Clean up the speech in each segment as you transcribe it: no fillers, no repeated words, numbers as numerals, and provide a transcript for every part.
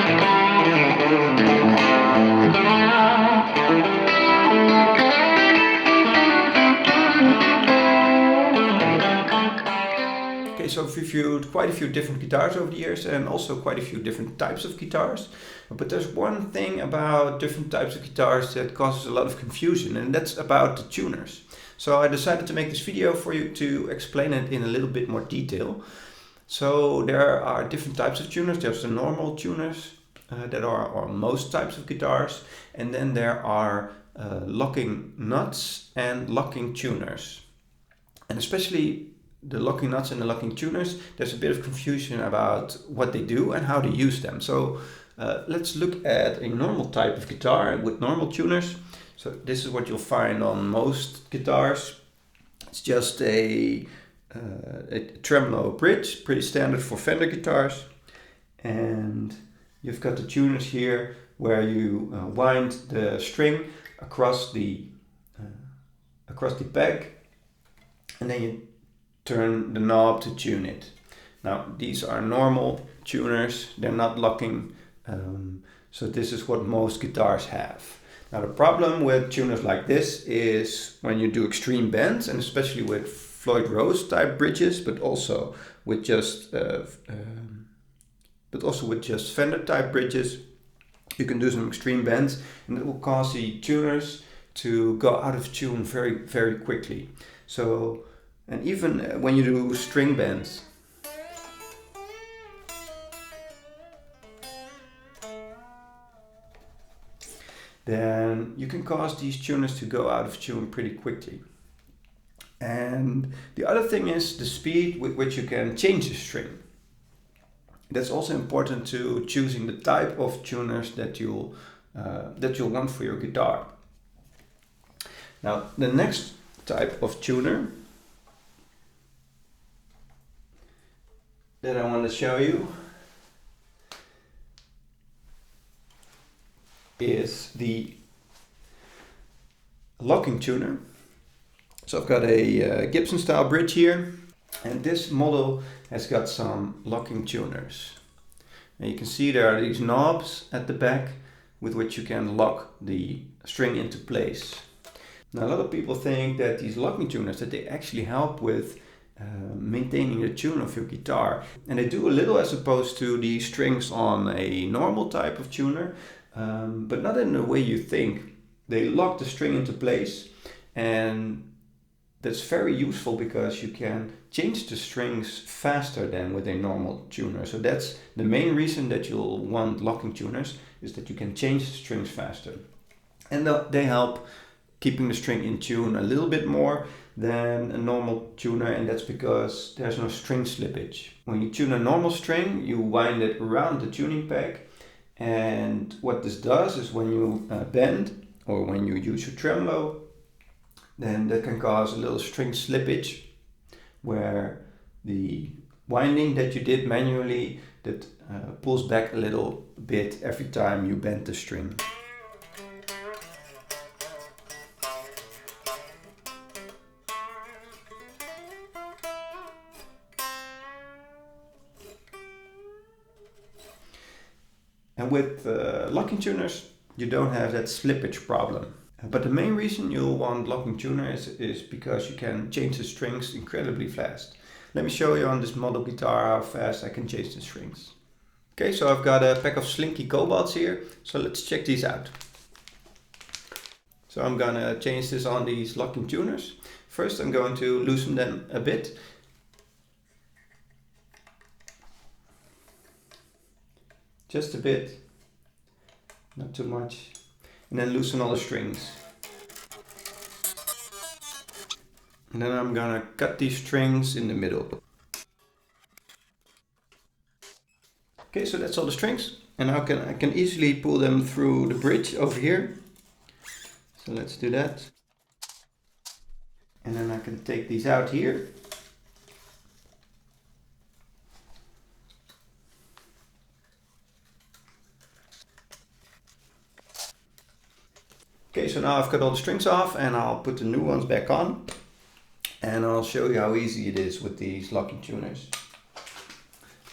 Okay, so I've reviewed quite a few different guitars over the years and also quite a few different types of guitars. But there's one thing about different types of guitars that causes a lot of confusion, and that's about the tuners. So I decided to make this video for you to explain it in a little bit more detail. So there are different types of tuners. There's the normal tuners that are on most types of guitars, and then there are locking nuts and locking tuners. And especially the locking nuts and the locking tuners, there's a bit of confusion about what they do and how to use them. So let's look at a normal type of guitar with normal tuners. So this is what you'll find on most guitars. It's just a tremolo bridge, pretty standard for Fender guitars. And you've got the tuners here where you wind the string across the peg, and then you turn the knob to tune it. Now these are normal tuners, they're not locking, so this is what most guitars have. Now the problem with tuners like this is when you do extreme bends, and especially with Floyd Rose type bridges, but also with just Fender type bridges, you can do some extreme bends, and it will cause the tuners to go out of tune very, very quickly. So, and even when you do string bends, then you can cause these tuners to go out of tune pretty quickly. And the other thing is the speed with which you can change the string. That's also important to choosing the type of tuners that you'll want for your guitar. Now the next type of tuner that I want to show you is the locking tuner. So I've got a Gibson style bridge here, and this model has got some locking tuners. And you can see there are these knobs at the back with which you can lock the string into place. Now a lot of people think that these locking tuners, that they actually help with maintaining the tune of your guitar, and they do a little as opposed to the strings on a normal type of tuner, but not in the way you think. They lock the string into place, and that's very useful because you can change the strings faster than with a normal tuner. So that's the main reason that you'll want locking tuners, is that you can change the strings faster, and they help keeping the string in tune a little bit more than a normal tuner, and that's because there's no string slippage. When you tune a normal string, you wind it around the tuning peg, and what this does is when you bend or when you use your tremolo, then that can cause a little string slippage where the winding that you did manually, that pulls back a little bit every time you bend the string. And with locking tuners, you don't have that slippage problem. But the main reason you'll want locking tuners is because you can change the strings incredibly fast. Let me show you on this model guitar how fast I can change the strings. Okay, so I've got a pack of Slinky Cobalts here, so let's check these out. So I'm gonna change this on these locking tuners. First I'm going to loosen them a bit. Just a bit, not too much. And then loosen all the strings. And then I'm gonna cut these strings in the middle. Okay, so that's all the strings. And now I can easily pull them through the bridge over here. So let's do that. And then I can take these out here. Okay, so now I've got all the strings off, and I'll put the new ones back on, and I'll show you how easy it is with these locking tuners.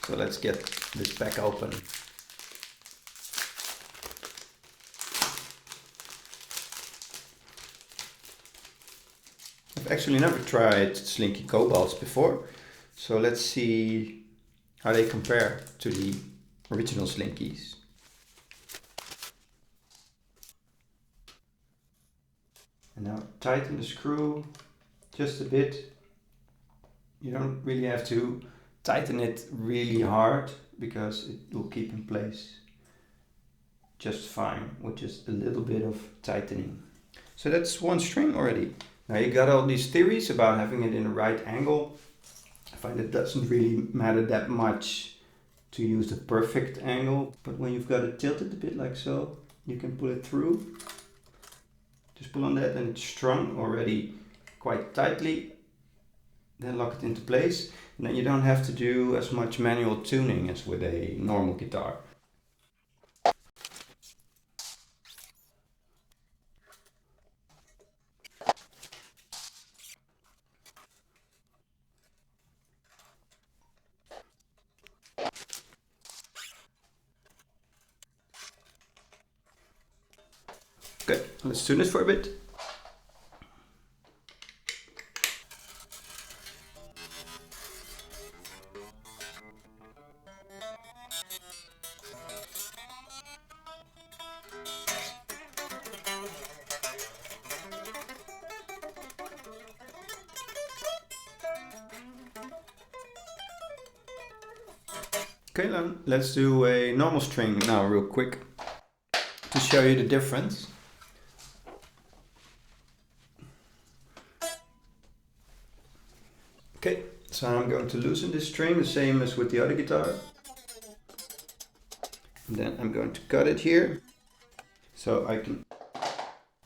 So let's get this back open. actually never tried Slinky Cobalts before, so let's see how they compare to the original Slinkies. And now tighten the screw just a bit. You don't really have to tighten it really hard because it will keep in place just fine with just a little bit of tightening. So that's one string already. Now you got all these theories about having it in the right angle. I find it doesn't really matter that much to use the perfect angle, but when you've got it tilted a bit like so, you can pull it through. Just pull on that and it's strung already quite tightly. Then lock it into place, and then you don't have to do as much manual tuning as with a normal guitar. Okay, let's tune this for a bit. Okay, then let's do a normal string now real quick to show you the difference. Okay, so I'm going to loosen this string the same as with the other guitar. And then I'm going to cut it here so I can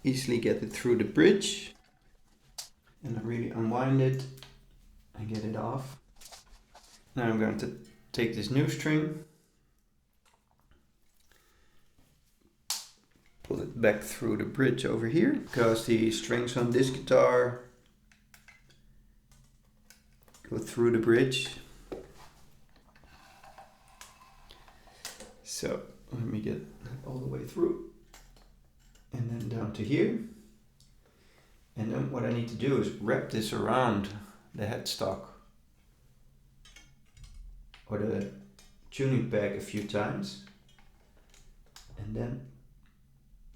easily get it through the bridge. And I really unwind it and get it off. Now I'm going to take this new string, pull it back through the bridge over here, because the strings on this guitar go through the bridge. So let me get all the way through and then down to here. And then what I need to do is wrap this around the headstock or the tuning peg a few times and then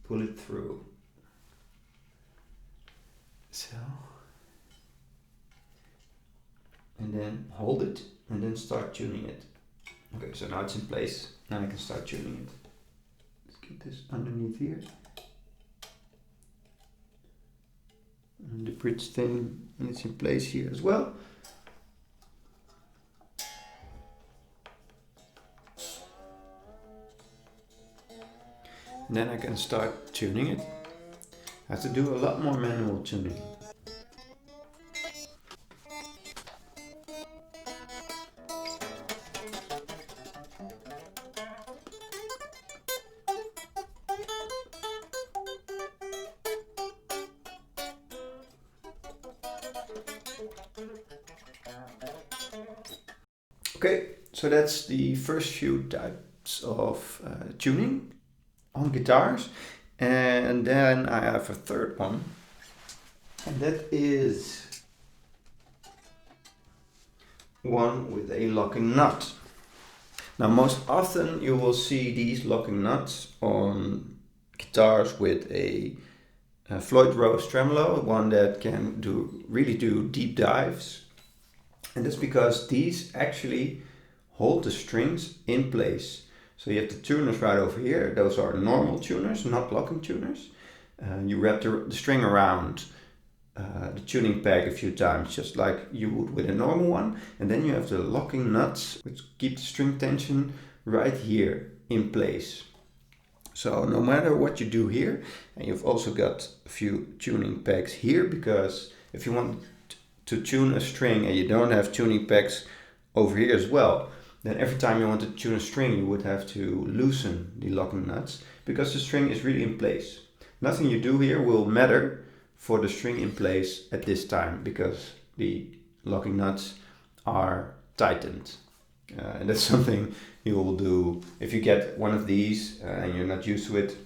pull it through. So, and then hold it and then start tuning it. Okay, so now it's in place. Now I can start tuning it. Let's get this underneath here. And the bridge thing, and it's in place here as well. And then I can start tuning it. I have to do a lot more manual tuning. Okay, so that's the first few types of tuning on guitars, and then I have a third one, and that is one with a locking nut. Now most often you will see these locking nuts on guitars with a Floyd Rose tremolo, one that can really do deep dives. And that's because these actually hold the strings in place. So you have the tuners right over here. Those are normal tuners, not locking tuners. You wrap the string around the tuning peg a few times, just like you would with a normal one. And then you have the locking nuts, which keep the string tension right here in place. So no matter what you do here, and you've also got a few tuning pegs here, because if you want to tune a string and you don't have tuning pegs over here as well, then every time you want to tune a string you would have to loosen the locking nuts, because the string is really in place. Nothing you do here will matter for the string in place at this time, because the locking nuts are tightened. And that's something you will do if you get one of these and you're not used to it.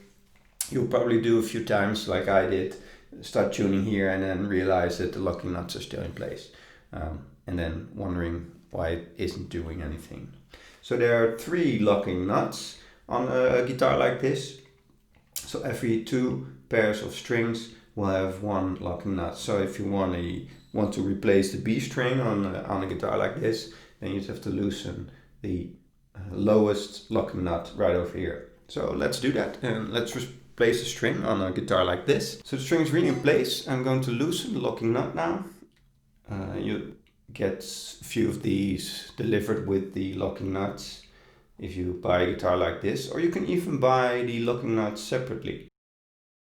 You'll probably do a few times like I did, start tuning here and then realize that the locking nuts are still in place. And then wondering why it isn't doing anything. So there are 3 locking nuts on a guitar like this. So every 2 pairs of strings will have 1 locking nut. So if you want to replace the B string on a guitar like this, then you have to loosen the lowest locking nut right over here. So let's do that, and let's replace the string on a guitar like this. So the string is really in place. I'm going to loosen the locking nut now. You get a few of these delivered with the locking nuts if you buy a guitar like this, or you can even buy the locking nuts separately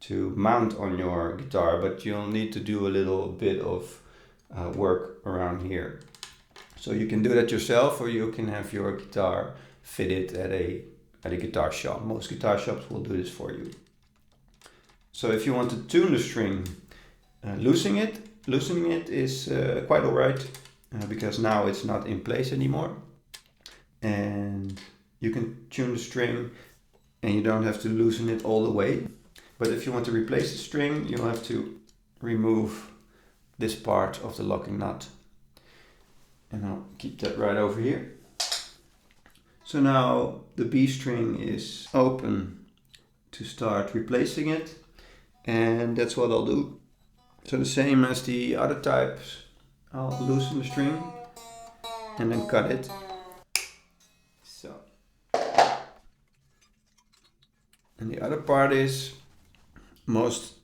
to mount on your guitar, but you'll need to do a little bit of work around here. So you can do that yourself, or you can have your guitar fitted at a guitar shop. Most guitar shops will do this for you. So if you want to tune the string, loosening it is quite alright, because now it's not in place anymore. And you can tune the string and you don't have to loosen it all the way. But if you want to replace the string, you'll have to remove this part of the locking nut. And I'll keep that right over here. So now the B string is open to start replacing it. And that's what I'll do. So the same as the other types, I'll loosen the string and then cut it. So. And the other part is, most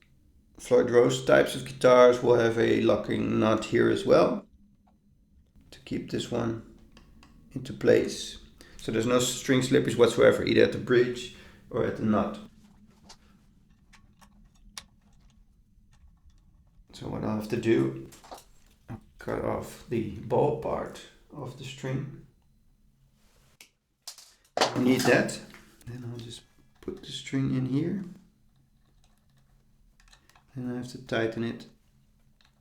Floyd Rose types of guitars will have a locking nut here as well to keep this one into place. So there's no string slippage whatsoever, either at the bridge or at the nut. So what I'll have to do, I'll cut off the ball part of the string. I need that. Then I'll just put the string in here. And I have to tighten it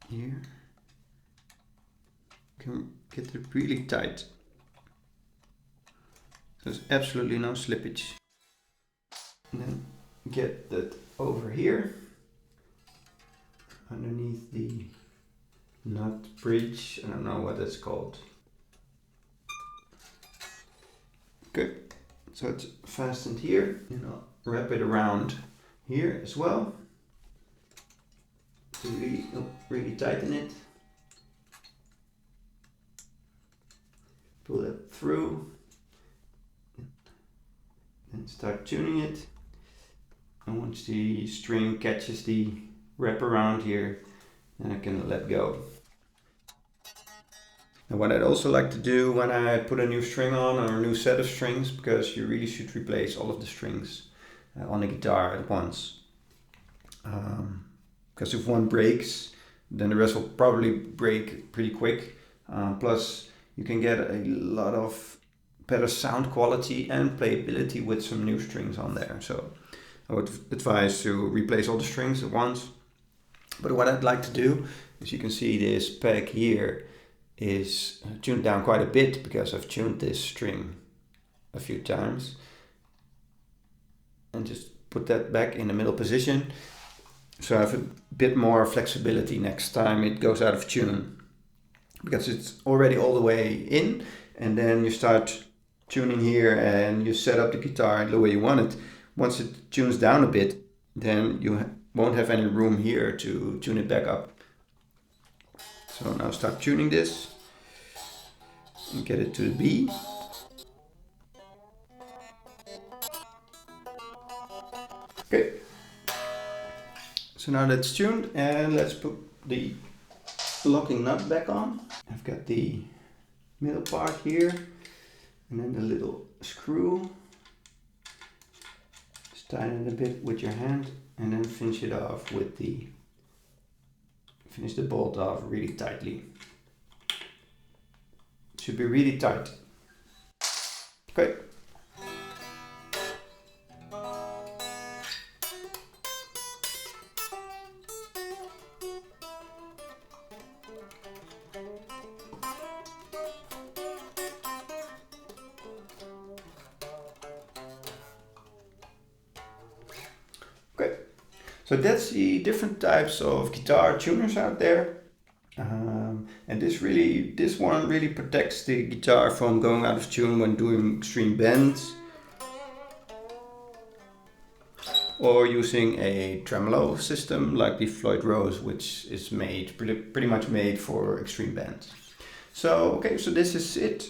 here. You can get it really tight. There's absolutely no slippage. And then get that over here, underneath the nut bridge. I don't know what that's called. Okay, so it's fastened here, and I'll wrap it around here as well to really tighten it. Pull that through and start tuning it. And once the string catches the wrap around here, then I can let go. And what I'd also like to do when I put a new string on, or a new set of strings, because you really should replace all of the strings on the guitar at once. Because if one breaks, then the rest will probably break pretty quick. Plus, you can get a lot of better sound quality and playability with some new strings on there. So I would advise to replace all the strings at once. But what I'd like to do is, you can see this peg here is tuned down quite a bit, because I've tuned this string a few times. And just put that back in the middle position, so I have a bit more flexibility next time it goes out of tune, because it's already all the way in, and then you start tuning here and you set up the guitar the way you want it. Once it tunes down a bit, then you won't have any room here to tune it back up. So now start tuning this and get it to the B. Okay. So now that's tuned, and let's put the locking nut back on. I've got the middle part here, and then the little screw. Just tighten it a bit with your hand, and then finish it off with finish the bolt off really tightly. It should be really tight. Okay. So that's the different types of guitar tuners out there. And this one really protects the guitar from going out of tune when doing extreme bends, or using a tremolo system like the Floyd Rose, which is pretty much made for extreme bends. So okay, so this is it.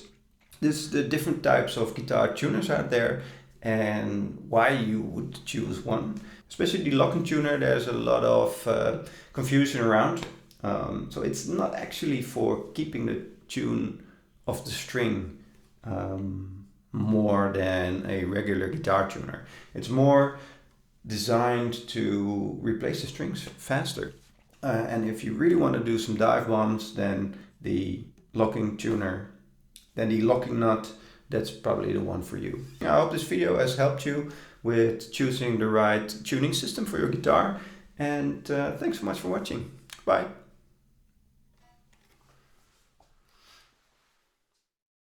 This is the different types of guitar tuners out there and why you would choose one. Especially the locking tuner, there's a lot of confusion around. So it's not actually for keeping the tune of the string more than a regular guitar tuner. It's more designed to replace the strings faster. And if you really want to do some dive bombs, then the locking nut, that's probably the one for you. I hope this video has helped you with choosing the right tuning system for your guitar. And thanks so much for watching. Bye.